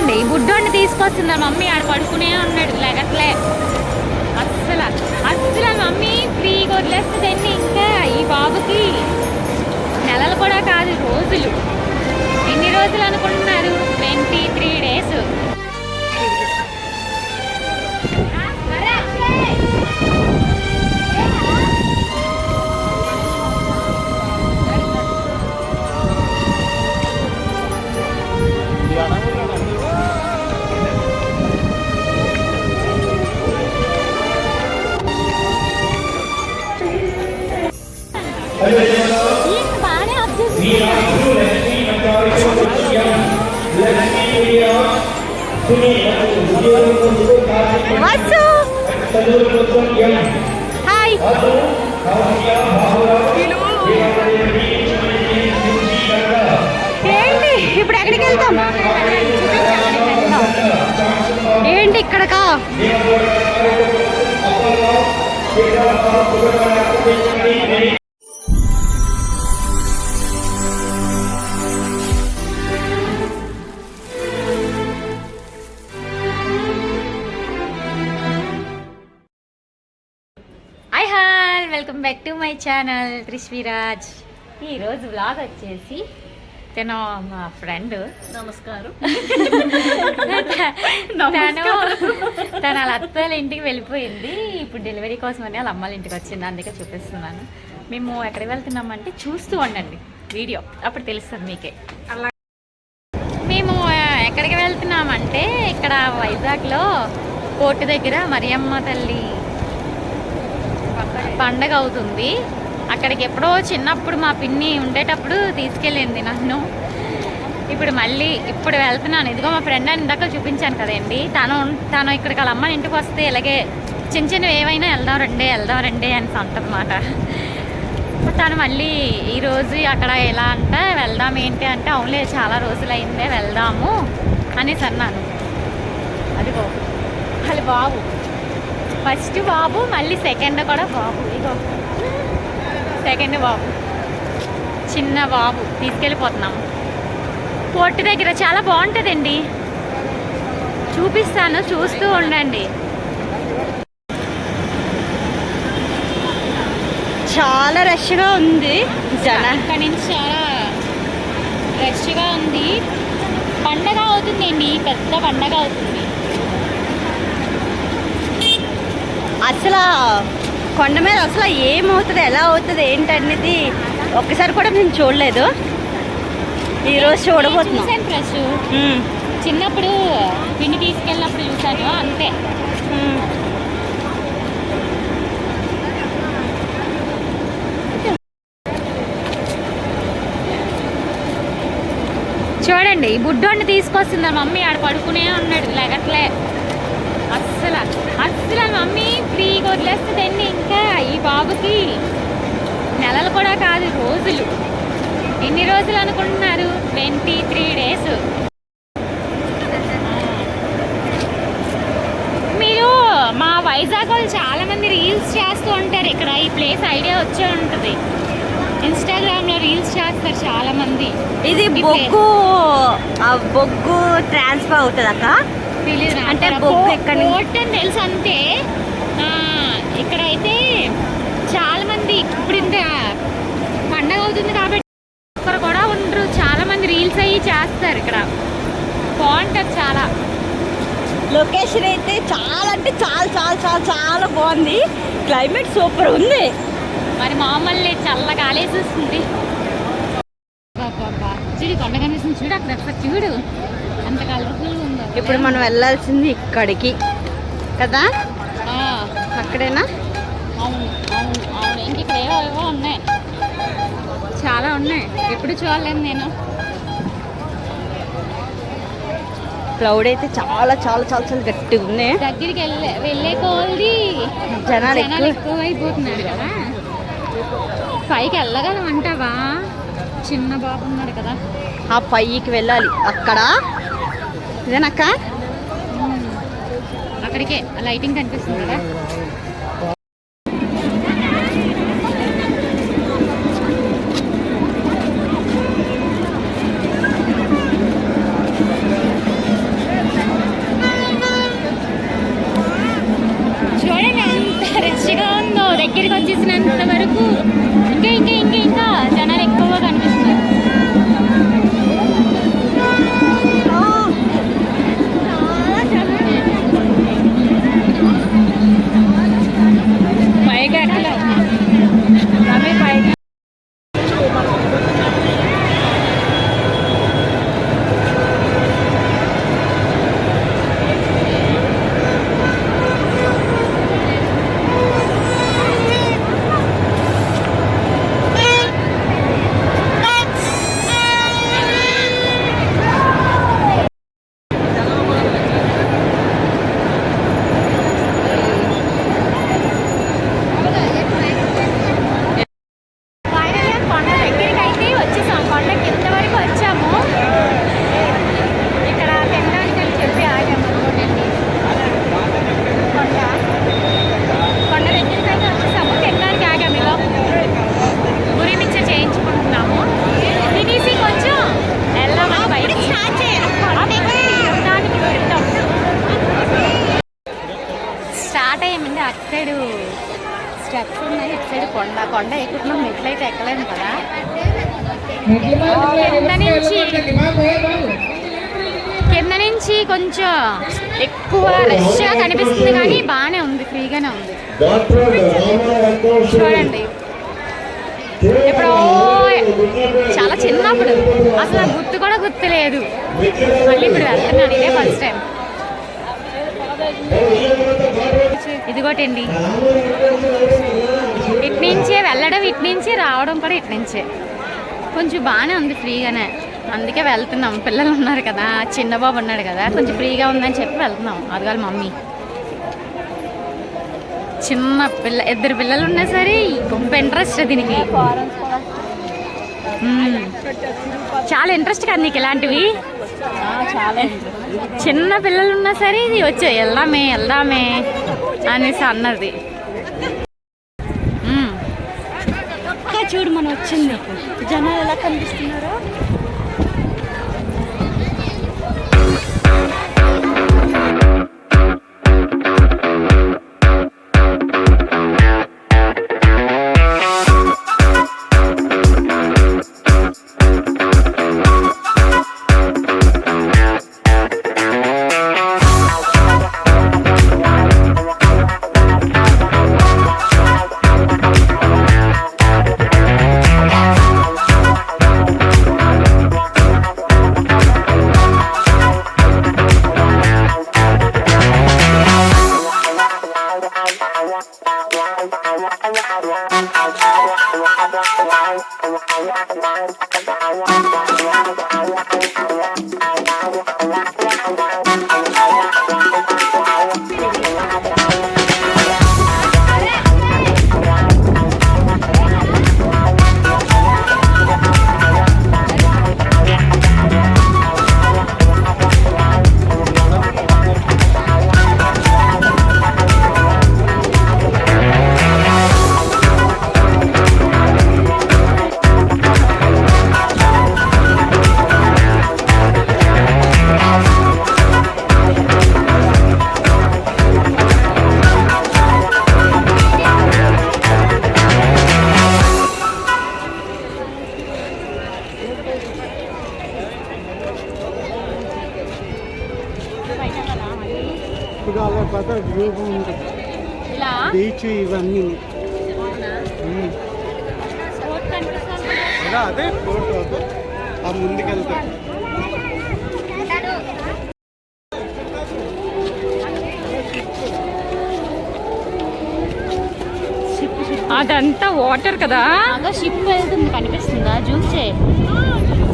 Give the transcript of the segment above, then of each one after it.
చూడండి ఈ బుడ్డోడిని తీసుకొస్తున్నారు మమ్మీ. ఆడ పడుకునే ఉన్నాడు లేగట్లే అస్సలు అస్సలు. మమ్మీ ఫ్రీగా వదిలేస్తుందండి. ఇంకా ఈ బాబుకి నెలలు కూడా కాదు, రోజులు. ఎన్ని రోజులు అనుకుంటున్నారు? 23 days. బాగానే హాయ్. ఏంటి ఇప్పుడు ఎక్కడికి వెళ్తాం? ఏంటి ఇక్కడకా? Welcome back to my channel త్రిశ్వీరాజ్. ఈరోజు వ్లాగ్ వచ్చేసి తను మా ఫ్రెండ్. నమస్కారం. తన వాళ్ళ అత్తల ఇంటికి వెళ్ళిపోయింది. ఇప్పుడు డెలివరీ కోసం అని వాళ్ళ అమ్మాళ్ళ ఇంటికి వచ్చింది, అందుకే చూపిస్తున్నాను. మేము ఎక్కడికి వెళ్తున్నామంటే చూస్తూ ఉండండి వీడియో, అప్పుడు తెలుస్తుంది మీకే. మేము ఎక్కడికి వెళ్తున్నామంటే ఇక్కడ వైజాగ్లో కోర్టు దగ్గర మరియమ్మ తల్లి పండగ అవుతుంది. అక్కడికి ఎప్పుడో చిన్నప్పుడు మా పిన్ని ఉండేటప్పుడు తీసుకెళ్ళింది నన్ను. ఇప్పుడు వెళ్తున్నాను. ఇదిగో మా ఫ్రెండ్ అని ఇందాక చూపించాను కదండి, తను ఇక్కడికి వాళ్ళ అమ్మ ఇంటికి వస్తే ఇలాగే చిన్న చిన్నవి ఏవైనా వెళ్దాం రండి అని అంటన్నమాట. తను మళ్ళీ ఈరోజు అక్కడ ఎలా అంటే వెళ్దాం ఏంటి అంటే, అవునులే చాలా రోజులు అయిందే వెళ్దాము అనేసి అన్నాను. అదిగో వాళ్ళ బాబు, ఫస్ట్ బాబు, మళ్ళీ సెకండ్ కూడా బాబు. ఇగో సెకండ్ బాబు, చిన్న బాబు తీసుకెళ్ళిపోతున్నాము కోర్టు దగ్గర. చాలా బాగుంటుందండి, చూపిస్తాను, చూస్తూ ఉండండి. చాలా రష్గా ఉంది, ఇక్కడ నుంచి చాలా రష్గా ఉంది. పండగ అవుతుందండి, పెద్ద పండగ అవుతుంది. అసలు కొండ మీద అసలు ఏమవుతుంది, ఎలా అవుతుంది ఏంటనేది ఒక్కసారి కూడా నేను చూడలేదు. ఈరోజు చూడబోతున్నాం. ఫ్రెష్ చిన్నప్పుడు పిండి తీసుకెళ్ళినప్పుడు చూసాను, అంతే. చూడండి ఈ బుడ్డోడిని తీసుకొస్తున్నారు మమ్మీ. ఆడ పడుకునే ఉన్నాడు లేగట్లే అస్సలు అస్సలు. మమ్మీ ఫ్రీగా వదిలేస్తుందండి. ఇంకా ఈ బాబుకి నెలలు కూడా కాదు, రోజులు. ఎన్ని రోజులు అనుకుంటున్నారు? 23 days. మీరు మా వైజాగ్ వాళ్ళు చాలా మంది రీల్స్ చేస్తూ ఉంటారు ఇక్కడ. ఈ ప్లేస్ ఐడియా వచ్చే ఉంటుంది, ఇన్స్టాగ్రామ్లో రీల్స్ చేస్తారు చాలా మంది. ఇది బొగ్గు ట్రాన్స్ఫర్ అవుతుంది అక్క, అంటే కోర్ట్ అని తెలుసు అంతే. ఇక్కడైతే చాలా మంది ఇప్పుడు ఇంత పండగ అవుతుంది కాబట్టి ఒక్కరు కూడా ఉండరు, చాలా మంది రీల్స్ అయ్యి చేస్తారు. ఇక్కడ బాగుంటుంది చాలా. లొకేషన్ అయితే చాలా అంటే చాలా చాలా చాలా చాలా బాగుంది. క్లైమేట్ సూపర్ ఉంది. మరి మామూలు చల్లగా గాలేసి వస్తుంది. చూడు కొండ కనిపిస్తుంది, చూడు అక్కడ ఒకసారి చూడు, అంత కలర్ఫుల్ ఉందో. ఇప్పుడు మనం వెళ్ళాల్సింది ఇక్కడికి కదా, అక్కడేనా? అవును అవును అవును. ఇంక ఇక్కడ ఏవో ఉన్నాయి, చాలా ఉన్నాయి, ఎప్పుడు చూడలేదు నేను. క్లౌడ్ అయితే చాలా చాలా చాలా చాలా గట్టిగా ఉన్నాయి. దగ్గరికి వెళ్ళే కోల్ది జనాలు ఎక్కువ అయిపోతున్నారు కదా. పైకి వెళ్ళగలం అంటావా? చిన్న బాబు ఉన్నాడు కదా, ఆ పైకి వెళ్ళాలి. అక్కడ ఇదేనక్క, అక్కడికే లైటింగ్ కనిపిస్తుంది కదా. ఫైనల్గా కొండ దగ్గరికి అయితే వచ్చేసాం. కొండ కింద వరకు వచ్చాము. ఇక్కడ తినడానికి అని చెప్పి ఆగాము అనుకోండి. కొండ దగ్గరికి అయితే వచ్చేసాము. తినడానికి ఆగాము. ఇలా గురి మిచ్చ చేయించుకుంటున్నాము. తినేసి కొంచెం వెళ్దామని బయటికి స్టార్ట్ అయ్యామండి. అటు సైడు స్టెప్స్ ఉన్నాయి, ఇటు సైడ్ కొండ ఎక్కుతున్నాం. మెట్లయితే ఎక్కలేము కదా. కింద నుంచి కొంచెం ఎక్కువ రష్గా కనిపిస్తుంది కానీ బాగానే ఉంది, ఫ్రీగానే ఉంది. చూడండి, ఎప్పుడో చాలా చిన్నప్పుడు అసలు గుర్తు కూడా గుర్తులేదు. మళ్ళీ ఇప్పుడు వెళ్తున్నాను, ఇదే ఫస్ట్ టైం. ఇదిగోటండి, ఇటు నుంచే వెళ్ళడం, ఇటు నుంచి రావడం కూడా ఇటు నుంచే. కొంచెం బాగానే ఉంది, ఫ్రీగానే. అందుకే వెళ్తున్నాం. పిల్లలు ఉన్నారు కదా, చిన్న బాబు ఉన్నాడు కదా, కొంచెం ఫ్రీగా ఉందని చెప్పి వెళ్తున్నాం. అదిగాలి మమ్మీ. చిన్న పిల్ల, 2 పిల్లలు ఉన్నా సరే గొప్ప ఇంట్రెస్ట్ దీనికి. చాలా ఇంట్రెస్ట్ కదా నీకు ఇలాంటివి. చాలా చిన్న పిల్లలు ఉన్నా సరే ఇది వచ్చే వెళ్దామే అనేసి అన్నది. చూడు మనం వచ్చింది, జనాలు ఎలా కనిపిస్తున్నారో. బీచ్ ఇవన్నీ అదే ఫోటో ఆ ముందుకెళ్తా. అదంతా వాటర్ కదా. షిప్ వెళ్తుంది, కనిపిస్తుందా? జూమ్ చే.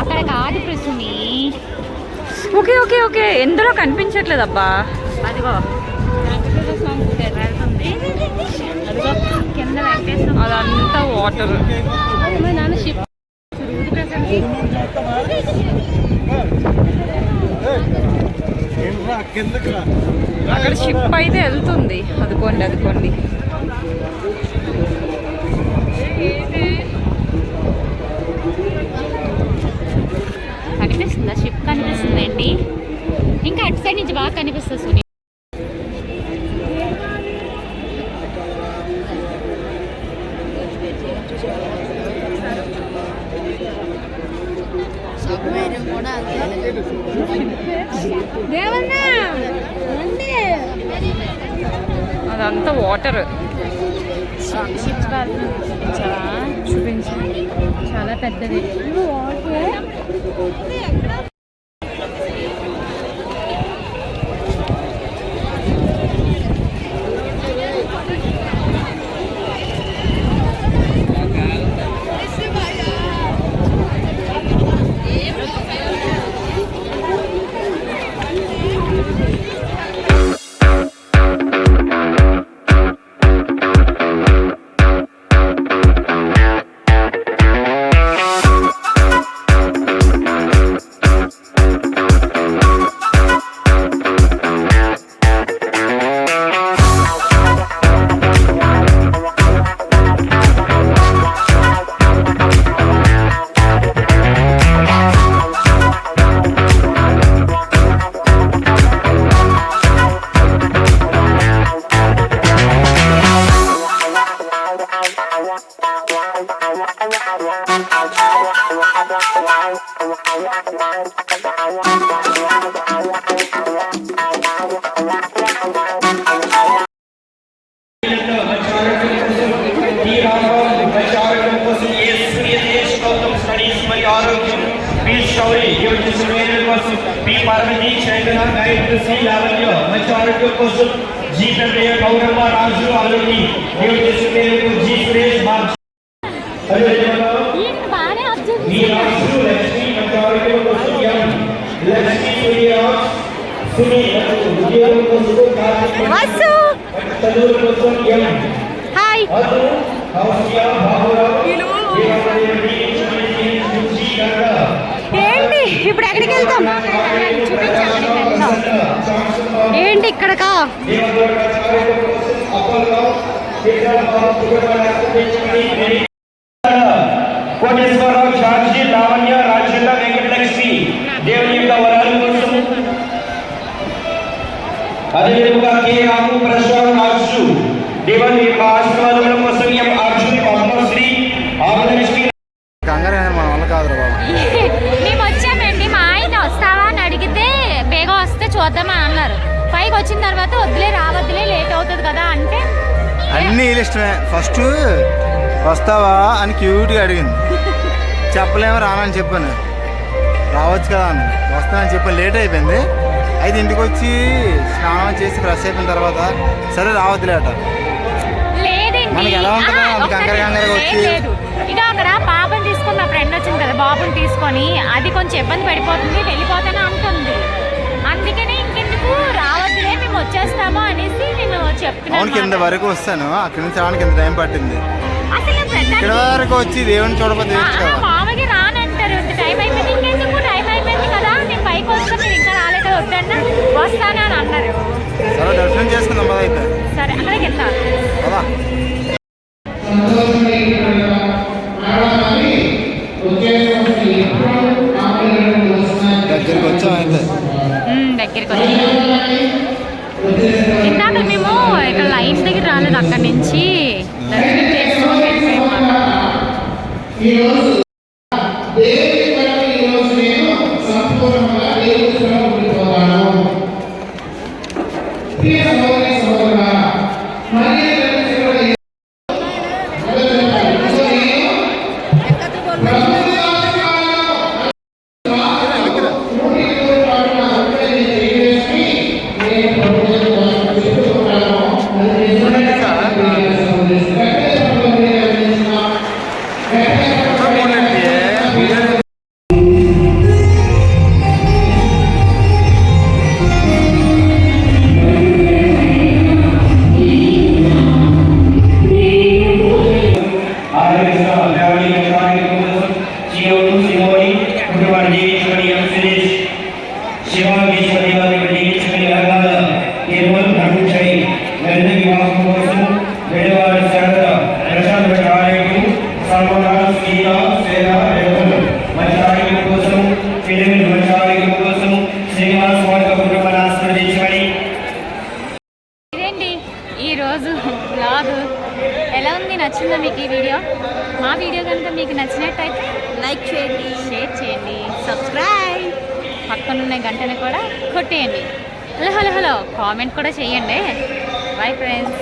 అక్కడ కాదు ప్రసుని. ఓకే ఓకే ఓకే, ఎందులో కనిపించట్లేదు అబ్బా. అదిగో వెళ్తుంది, అదిగో కింద వెంకటేశ్వర. అదంతా వాటర్. నాన్న షిప్ అక్కడ షిప్ అయితే వెళ్తుంది. అదికోండి అదికోండి. కనిపిస్తుందా? షిప్ కనిపిస్తుందండి. ఇంకా అటు సైడ్ నుంచి బాగా కనిపిస్తుంది సునీ. అదంతా వాటర్. Ship balcony చూపించావా? చూపించు, చాలా పెద్దది. బాగానే అబ్జర్వ్ హాయ్. ఏంటి ఇప్పుడు ఎక్కడికి వెళ్తాం? ఏంటి ఇక్కడకా? కోటేశ్వరరావు, షాక్షి, లావణ్య, రాజేంద్ర, వెంకటలక్ష్మి దేవుని యొక్క వరాల కోసం, అదేవిధంగా కే రాము, ప్రసాద్, రాజు దేవుని యొక్క ఆశీర్వాదముల కోసం ఎం అర్జున్, పద్మశ్రీ, ఆంధ్రలక్ష్మి. మేము వచ్చామండి. మా ఆయన వస్తావా అని అడిగితే బేగా వస్తే చూద్దామని అన్నారు. పైకి వచ్చిన తర్వాత వద్దులే రావద్దులే లేట్ అవుతుంది కదా అంటే అన్నీ ఇష్టమే. ఫస్ట్ వస్తావా అని క్యూట్గా అడిగింది, చెప్పలేమో రానని చెప్పాను. రావచ్చు కదా అని వస్తానని చెప్పాను. లేట్ అయిపోయింది. అయితే ఇంటికి వచ్చి స్నానం చేసి ఫ్రెష్ అయిపోయిన తర్వాత సరే రావద్దులేట. మనకి ఎలా ఉంటుందో అంత కంగారుగా వచ్చి ఇక అక్కడ పాపని తీసుకొని మా ఫ్రెండ్ వచ్చింది కదా, బాబుని తీసుకొని అది కొంచెం ఇబ్బంది పడిపోతుంది, వెళ్ళిపోతానే అంటుంది. అందుకనే ఇంకెందుకు రావద్దులే మేము వచ్చేస్తాము అనేసి నేను చెప్తున్నాను. కింద వరకు వస్తాను, అక్కడి నుంచి రావడానికి ఎంత టైం పట్టింది. అసలు ఇక్కడ వరకు వచ్చి దేవుని చూడకపోతే మామకి రానంటారు. టైం అయిపోయింది, ఇంకెందుకు టైం అయిపోయింది కదా, నేను పైకి వస్తాను, మీరు ఇంకా రాలేదు వద్దన్నా వస్తాను అని అన్నారు. సరే దర్శనం చేసుకుందాం పద. అయితే సరే అక్కడికి వెళ్తాను. దగ్గరికి వచ్చాం. అయితే దగ్గరికి వచ్చాం. ఇందాక మేము ఇక్కడ లైన్ దగ్గర రాలేదు, అక్కడి నుంచి దర్శనం చేసుకొని ఈరోజు బ్లాగ్ ఎలా ఉంది? నచ్చిందా మీకు ఈ వీడియో? మా వీడియో కనుక మీకు నచ్చినట్టయితే లైక్ చేయండి, షేర్ చేయండి, సబ్స్క్రైబ్, పక్కనున్న గంటని కూడా కొట్టేయండి. హలో హలో హలో కామెంట్ కూడా చేయండి. Bye friends.